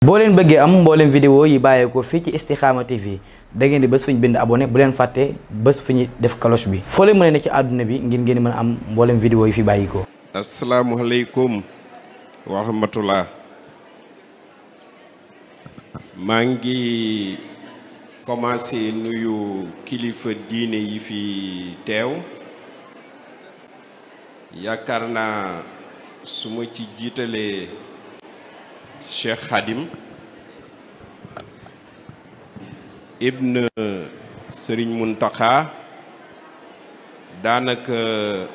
boo leen bëggee am mbooleem vidéo yi bàyyeekoo fii ci Istikhama TV da ngeen di bés fu ñu bind abonné bu leen fàtte bés fu ñu def cloche bi foo leen mën a ne ci àdduna bi ngir ngeen mën a am mbooleem vidéo yi fi bàyyikoo. asalaamualeykum wa rahmatullah. maa ngi commencé nuyu kilifa diine yi fi teew yaakaar naa su ma ci jiitalee Cheikh Khadim ibn Serigne Mountakha daanaka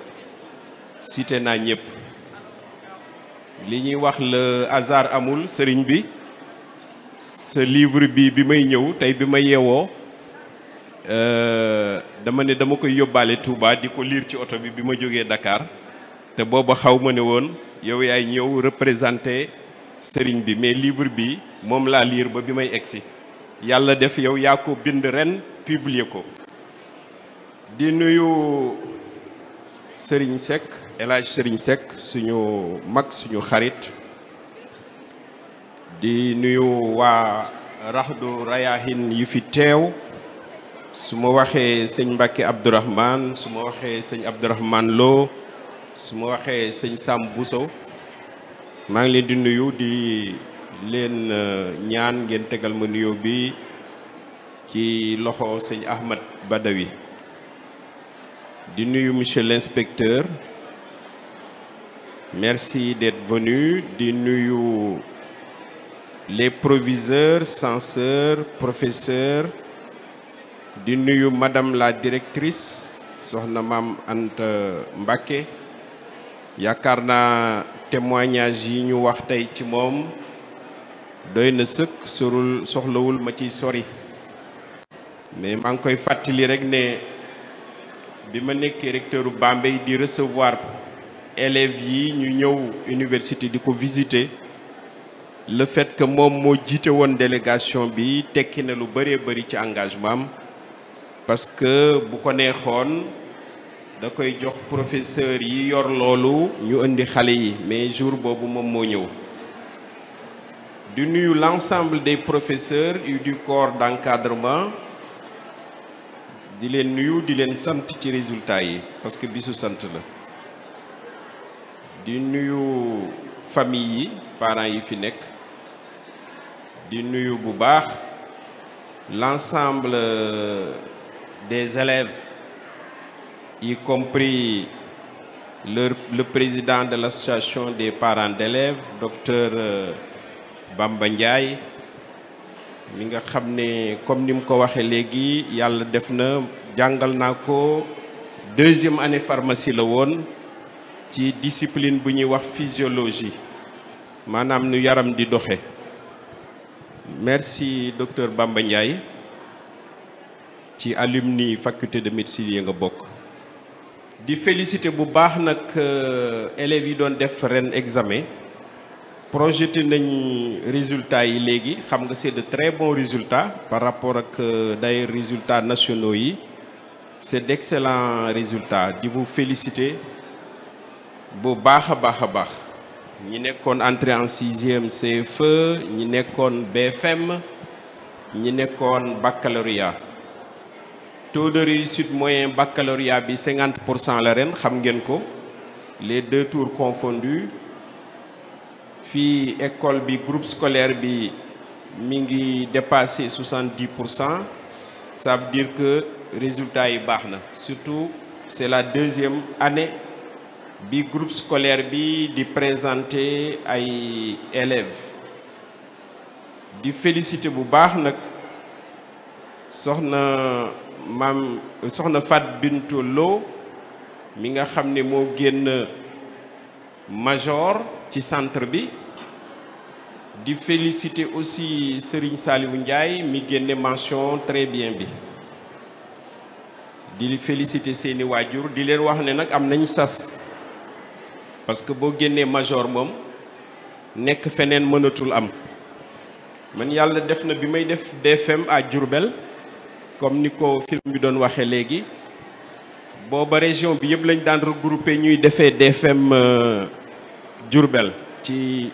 cité naa ñëpp li ñuy wax le hasard amul Serigne bi sa livre bi may ñëw tey bi ma yeewoo dama ne dama koy yóbbaale Touba di ko lire ci oto bi ma jógee Dakar te booba xaw ma ne woon yow yaay ñëw représenté Serigne bi mais livre bi moom laa lire ba bi may egsi yàlla def yow yaa ko bind ren publier ko. di nuyu Serigne Seck El Hadj Serigne Seck suñu mag suñu xarit di nuyu waa Raxdu Rayahin yi fi teew su ma waxee sëñ Mbacke Abdourahmane su ma waxee sëñ Abdourahmane Lo su ma waxee sëñ Sam Bousso maa ngi leen di nuyu di leen ñaan ngeen tegal ma nuyoo bi ci loxo sëñ Ahmad Badawi di nuyu monsieur l'inspecteur merci d'être venu di nuyu les proviseurs censeurs professeurs di nuyu madame la directrice soxna Maam Anta Mbacké yaakaar naa témoignage yi ñu wax tey ci moom doy na sëkk soxlawul ma ciy sori mais maa ngi koy fàttali rek ne bi ma nekkee recteuru Bambey di recevoir élèves yi ñu ñëw université di ko visiter le fait que moom moo jiite woon délégation bi tekki na lu bëree bëri ci engagement am parce que bu ko neexoon da koy jox professeur yi yor loolu ñu indi xale yi mais jour boobu moom moo ñëw di nuyu l'ensemble des professeurs et du corps d'encadrement di leen nuyu di leen sant ci résultats yi parce que bisu sant la di nuyu famille yi parents yi fi nekk di nuyu bu baax l'ensemble des élèves y compris le président de l'association des parents d'élèves docteur Bamba Ndiaye mi nga xam ne comme ni mu ko waxee léegi yàlla def na jàngal naa ko deuxième année pharmacie la woon ci discipline bu ñuy wax physiologie maanaam nu yaram di doxe merci docteur Bamba Ndiaye ci alumni faculté de médecine yi nga bokk di féliciter bu baax nag élèves yi doon def ren examen projeté nañ résultats yi léegi xam nga c'est de très bons résultats par rapport ak d'ailleurs résultats nationaux yi c'est d'excellents résultats di vous féliciter bu baax a baax a baax ñi nekkoon entrée en sixième CFE ñi nekkoon BFM ñi nekkoon baccalauréat taux de réussite moyen baccalauréat bi 50% la ren xam ngeen ko les deux tours confondus fii école bi groupe scolaire bi mi ngi dépassé 70%. Ça veut dire que résultat yi baax na surtout c'est la deuxième année bi groupe scolaire bi di présenter ay élèves di féliciter bu baax nag soxna Fat Bintou Lo mi nga xam ne moo génn major ci centre bi di féliciter aussi Serigne Saliou Ndiaye mi génne mention très bien bi di féliciter seeni waajur di leen wax ne nag am nañ sas parce que boo génnee major moom nekk feneen mënatul am man yàlla def na bi may def DFM à Diourbel comme ni ko film bi doon waxee léegi booba région bi yëpp lañ daan regrouper ñuy defee DFM Diourbel ci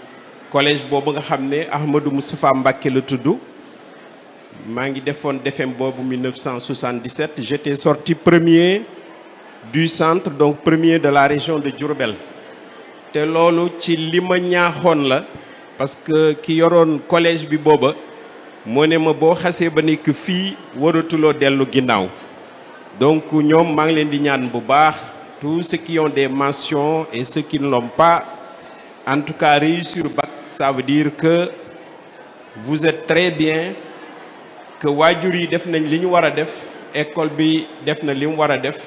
collège boobu nga xam ne Ahmadou Moustapha Mbacké la tudd maa ngi defoon DFM boobu 1977 j'étais sorti premier du centre donc premier de la région de Diourbel te loolu ci li ma ñaaxoon la parce que ki yoroon collège bi booba moo ne ma boo xasee ba nekk fii waratuloo dellu ginnaaw donc ñoom maa ngi leen di ñaan bu baax tous ceux qui ont des mentions et ceux qui ne l'ont pas en tout cas réussir bac ça veut dire que vous êtes très bien que waajur yi def nañ li ñu war a def école bi def na li mu war a def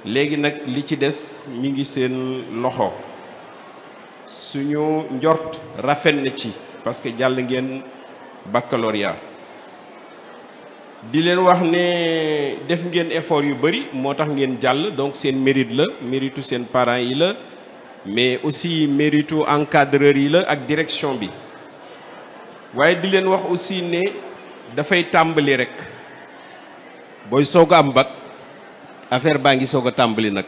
léegi nag li ci des mi ngi seen loxo suñu njort rafet na ci parce que jàll ngeen baccalauréat di leen wax ne def ngeen effort yu bari moo tax ngeen jàll donc seen mérite la méritu seen parents yi la mais aussi méritu encadreur yi la ak direction bi waaye di leen wax aussi ne dafay tàmbali rek booy soog a am bac affaire baa ngi soog a tàmbali nag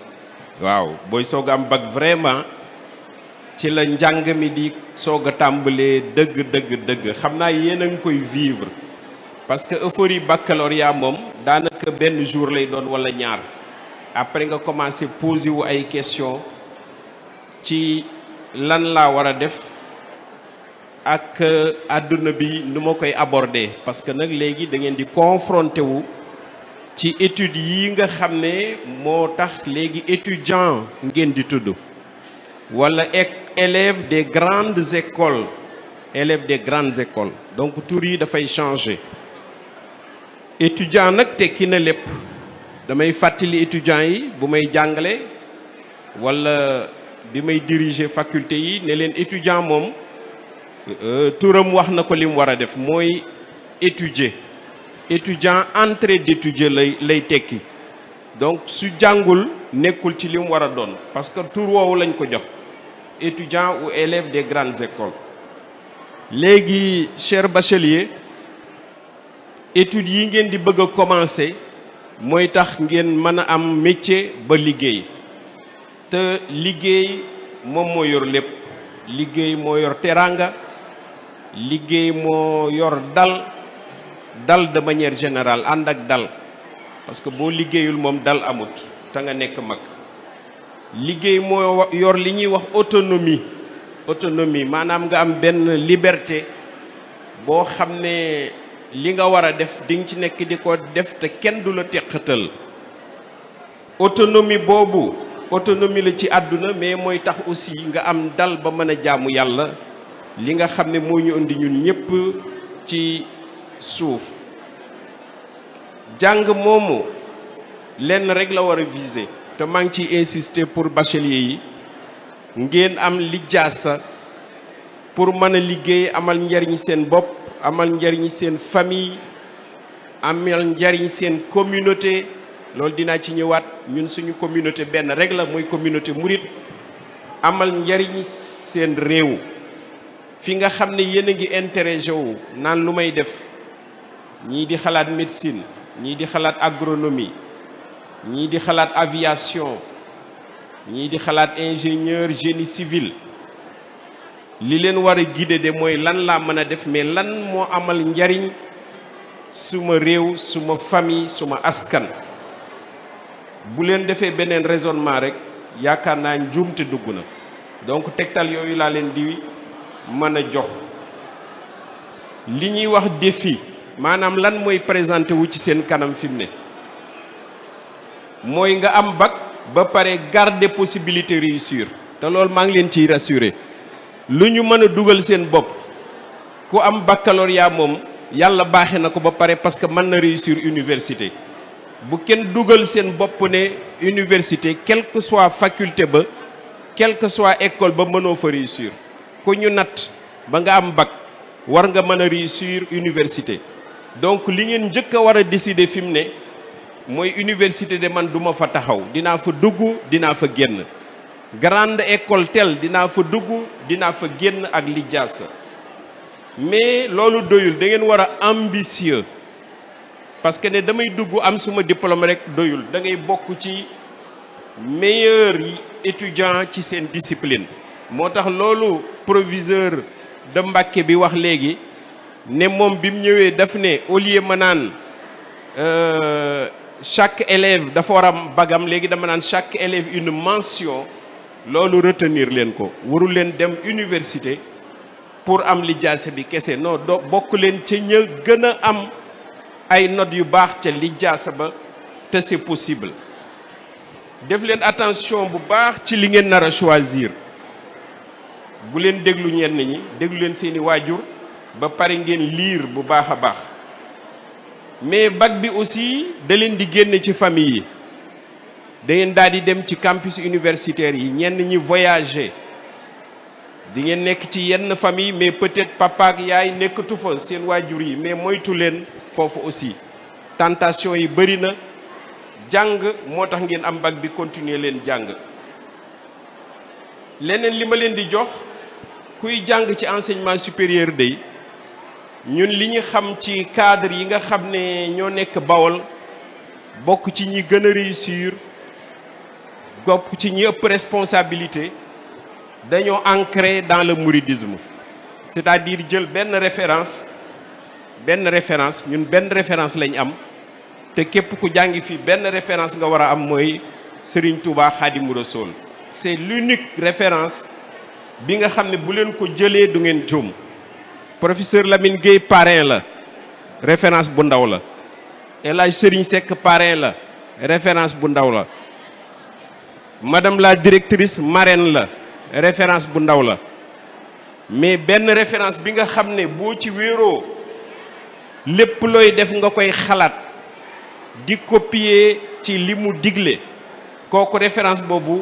waaw booy soog a am bac vraiment ci la njàng mi di soog a tàmbalee dëgg xam naa yéen a ngi koy vivre parce que euphorie baccalauréat moom daanaka benn jour lay doon wala ñaar après nga commencé poser wu ay questions ci lan laa war a def ak àdduna bi nu ma koy aborder parce que nag léegi da ngeen di confronté wu ci études yi nga xam ne moo tax léegi étudiant ngeen di tudd wala élèves des grandes écoles donc tur yi dafay changer étudiant nag tekki na lépp damay fàttali étudiants yi bu may jàngale wala bi may diriger faculté yi ne leen étudiant moom turam wax na ko li mu war a def mooy étudier étudiant entrée d'étudier lay tekki donc su jàngul nekkul ci li mu war a doon parce que tur woowu lañ ko jox étudiant ou élève des grandes écoles léegi cher bachelier études yi ngeen di bëgg a commencer mooy tax ngeen mën a am métier ba liggéey te liggéey moom moo yor lépp liggéey moo yor teraanga liggéey moo yor dal de manière générale ànd ak dal parce que boo liggéeyul moom dal amut te nga nekk mag liggéey moo yor li ñuy wax autonomie maanaam nga am benn liberté boo xam ne li nga war a def di nga ci nekk di ko def te kenn du la teqatal autonomie boobu autonomie la ci àdduna mais mooy tax aussi nga am dal ba mën a jaamu yàlla li nga xam ne moo ñu indi ñun ñëpp ci suuf jàng moomu lenn rek la war a viser te maa ngi ciy insister pour bachelier yi ngeen am lijaasa pour mën a liggéey amal njariñ seen bopp amal njariñ seen famille amal njariñ seen communauté loolu dinaa ci ñëwaat ñun suñu communauté benn rek la mooy communauté murit amal njariñ seen réew fi nga xam ne yéen a ngi intéressé wu naan lu may def ñii di xalaat médecine ñii di xalaat agronomie ñii di xalaat aviation ñii di xalaat ingénieur génie civil li leen war a guider de mooy lan laa mën a def mais lan moo amal njariñ suma réew suma famille suma askan bu leen defee beneen raisonnement rek yaakaar naa njuumte dugg na donc tegtal yooyu laa leen di mën a jox li ñuy wax défi maanaam lan mooy présenté wu ci seen kanam fi mu ne mooy nga am bac ba pare garder possibilité réussir te loolu maa ngi leen ciy rassurer lu ñu mën a dugal seen bopp ku am baccalauréat moom yàlla baaxe na ko ba pare parce que mën na réussir université bu kenn dugal seen bopp ne université quelle que soit faculté ba quelle que soit école ba mënoo fa réussir ku ñu natt ba nga am bac war nga mën a réussir université donc li ngeen njëkk a war a décider fi mu ne mooy université de man duma fa taxaw dinaa fa dugg dinaa fa génn grande école tel dinaa fa dugg dinaa fa génn ak lijaasa mais loolu doyul da ngeen war a ambitieux parce que ne damay dugg am suma diplôme rek doyul da ngay bokk ci meilleurs yi étudiants ci seen discipline moo tax loolu proviseur de Mbacké bi wax léegi ne moom bi mu ñëwee daf ne au lieu ma naan chaque élève dafa war am bagam léegi dama naan chaque élève une mention loolu retenir leen ko warul leen dem université pour am lijaasa bi kese non do bokk leen ca ña gën a am ay notes yu baax ca lijaasa ba te c'est possible def leen attention bu baax ci li ngeen nar a choisir bu leen déglu ñenn ñi déglu leen seeni waajur ba pare ngeen lire bu baax a baax mais bac bi aussi da leen di génne ci famille yi da ngeen daal di dem ci campus universitaire yi ñenn ñi voyager di ngeen nekk ci yenn famille mais peut-être papa ak yaay nekkatu fa seen waajur yi mais moytu leen foofu aussi tentation yi bëri na jàng moo tax ngeen am bac bi continuer leen jàng leneen li ma leen di jox kuy jàng ci enseignement supérieur day ñun li ñu xam ci cadre yi nga xam ne ñoo nekk Bawol bokk ci ñi gën a réussir bokk ci ñi ëpp responsabilité dañoo ancré dans le mouridisme c'est-à-dire jël benn référence ñun benn référence lañ am te képp ku jàngi fi benn référence nga war a am mooy Serigne Touba Khadimou Rassoul c'est l'unique référence bi nga xam ne bu leen ko jëlee du ngeen jum professeur Lamine Gueye parrain la référence bu ndaw la El Hadj Serigne Seck parrain la référence bu ndaw la madame la directrice marraine la référence bu ndaw la mais benn référence bi nga xam ne boo ci wéeroo lépp looy def nga koy xalaat di copier ci li mu digle kooku référence boobu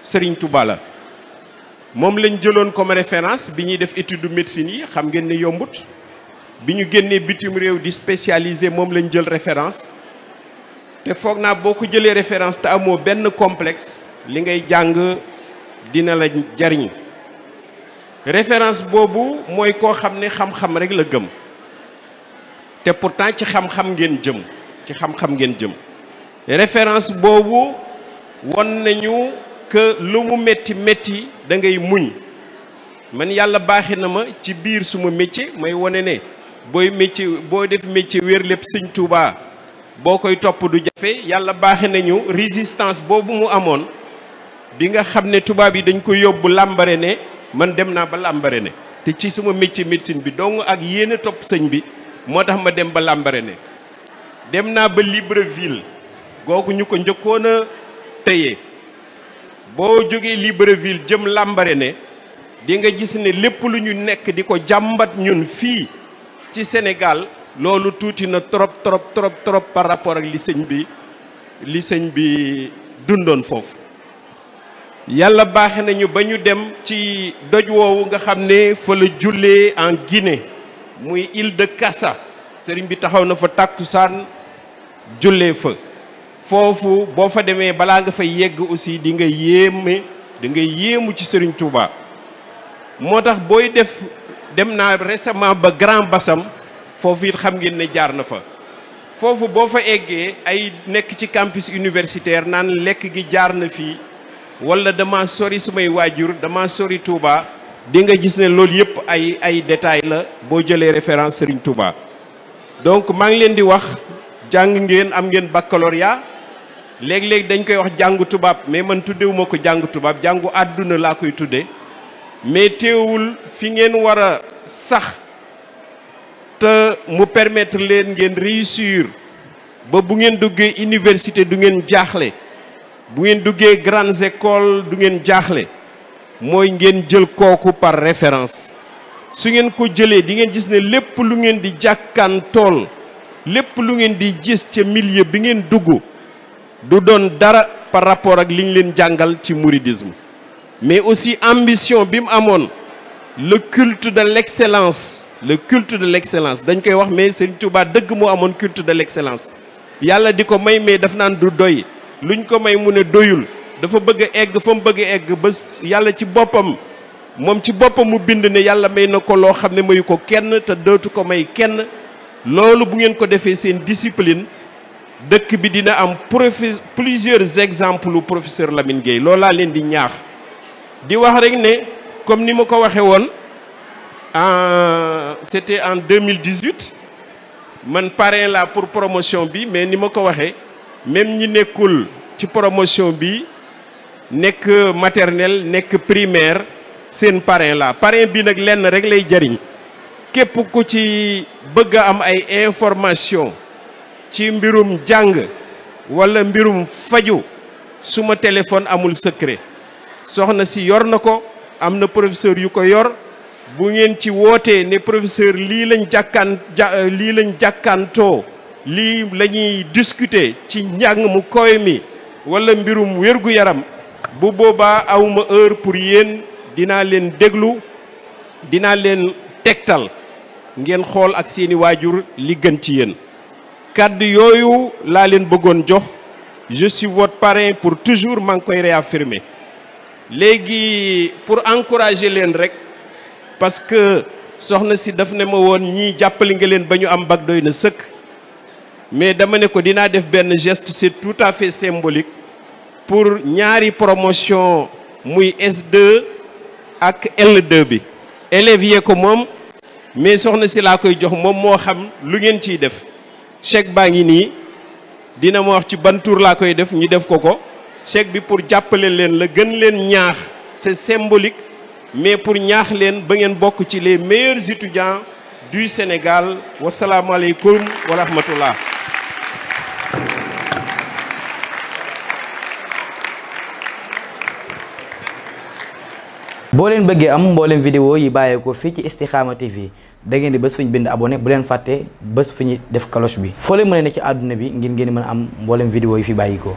Serigne Touba la moom lañ jëloon comme référence bi ñuy def étude médecine yi xam ngeen ne yombut bi ñu génnee bitim réew di spécialisé moom lañ jël référence te foog naa boo ko jëlee référence te amoo benn complexe li ngay jàng dina la jariñ référence boobu mooy koo xam ne xam-xam rek la gëm te pourtant ci xam-xam ngeen jëm référence boobu won nañu que lu mu métti da ngay muñ man yàlla baaxee na ma ci biir suma métier may wone ne boo def métier wér lépp Sëñ Tuubaa boo koy topp du jafe yàlla baaxee nañu résistance boobu mu amoon bi nga xam ne tubaab yi dañ ko yóbbu Lambaréné man dem naa ba Lambaréné te ci suma métier médecine bi donc ak yéene topp sëñ bi moo tax ma dem ba Lambaréné dem naa ba Libreville googu ñu ko njëkkoon a téye boo jógee Libreville jëm Lambaréné di nga gis ne lépp lu ñu nekk di ko jàmbat ñun fii ci Sénégal loolu tuuti na trop par rapport ak li sëñ bi dundoon foofu yàlla baaxe nañu ba ñu dem ci doj woowu nga xam ne fa la jullee en Guinée muy île de Kassa sëriñ bi taxaw na fa tàkkusaan jullee fa foofu boo fa demee balaa nga fay yegg aussi di nga yéemu ci Serigne Touba moo tax booy dem naa récemment ba Grand Bassam foofu it xam ngeen ne jaar na fa foofu boo fa eggee ay nekk ci campus universitaire naan lekk gi jaar na fii wala dama sori sumay waajur dama sori Touba di nga gis ne loolu yëpp ay détails la boo jëlee référence Serigne Touba donc maa ngi leen di wax jàng ngeen am ngeen baccalauréat léeg-léeg dañ koy wax jàngu tubaab mais man tuddewuma ko jàngu tubaab jàngu àdduna laa koy tudde mais teewul fi ngeen war a sax te mu permettre leen ngeen réussir ba bu ngeen duggee université du ngeen jaaxle bu ngeen duggee grandes écoles du ngeen jaaxle mooy ngeen jël kooku par référence su ngeen ko jëlee di ngeen gis ne lépp lu ngeen di jàkkaan tool lépp lu ngeen di gis ca milieu bi ngeen dugg du doon dara par rapport ak li ñu leen jàngal ci mouridisme mais aussi ambition bi mu amoon le culte de l'excellence dañ koy wax mais Serigne Touba dëgg moo amoon culte de l'excellence yàlla di ko may mais daf naan du doy luñ ko may mu ne doyul dafa bëgg a egg fa mu bëgg a egg ba yàlla ci boppam moom ci boppam mu bind ne yàlla may na ko loo xam ne mayu ko kenn te dootu ko may kenn loolu bu ngeen ko defee seen discipline dëkk bi dina am plusieurs exemples lu professeur Lamine Gueye loolu laa leen di ñaax di wax rek ne comme ni ma ko waxee woon c'était en 2018 man parrain la pour promotion bi, mais ni ma ko waxee même ñi nekkul ci promotion bi nekk maternelle nekk primaire seen parrain la parrain bi nag lenn rek lay jariñ képp ku ci bëgg a am ay information ci mbirum jàng wala mbirum faju suma téléphone amul secret soxna si yor na ko am na professeur yu ko yor bu ngeen ci wootee ne professeur lii lañ jàkkantoo lii la ñuy discuter ci njàng mu koy mi wala mbirum wér-gu-yaram bu boobaa awma heure pour yéen dinaa leen déglu dinaa leen tegtal ngeen xool ak seeni waajur li gën ci yéen kàddu yooyu laa leen bëggoon jox je suis votre parrain pour toujours maa ngi koy réaffirmer léegi pour encourager leen rek parce que soxna si daf ne ma woon ñii jàppali nga leen ba ñu am bac doy na sëkk mais dama ne ko dinaa def benn geste c'est tout à fait symbolique pour ñaari promotion muy S2 ak L2 bi élèves yee ko moom mais soxna si laa koy jox moom moo xam lu ngeen ciy def chèque baa ngi nii dina ma wax ci ban tour laa koy def ñu def ko chèque bi pour jàppale leen la gën leen ñaax c'est symbolique mais pour ñaax leen ba ngeen bokk ci les meilleurs étudiants du Sénégal wasalaamaaleykum wa rahmatullah. boo leen bëggee am mboolem vidéo yi bàyyeekoo fii ci Istikhama TV da ngeen di bés fu ñu bind abonné bu leen fàtte bés fu ñu def cloche bi foo leen mën a ne ci àdduna bi ngir ngeen mën a am mboolem vidéo yi fi bàyyikoo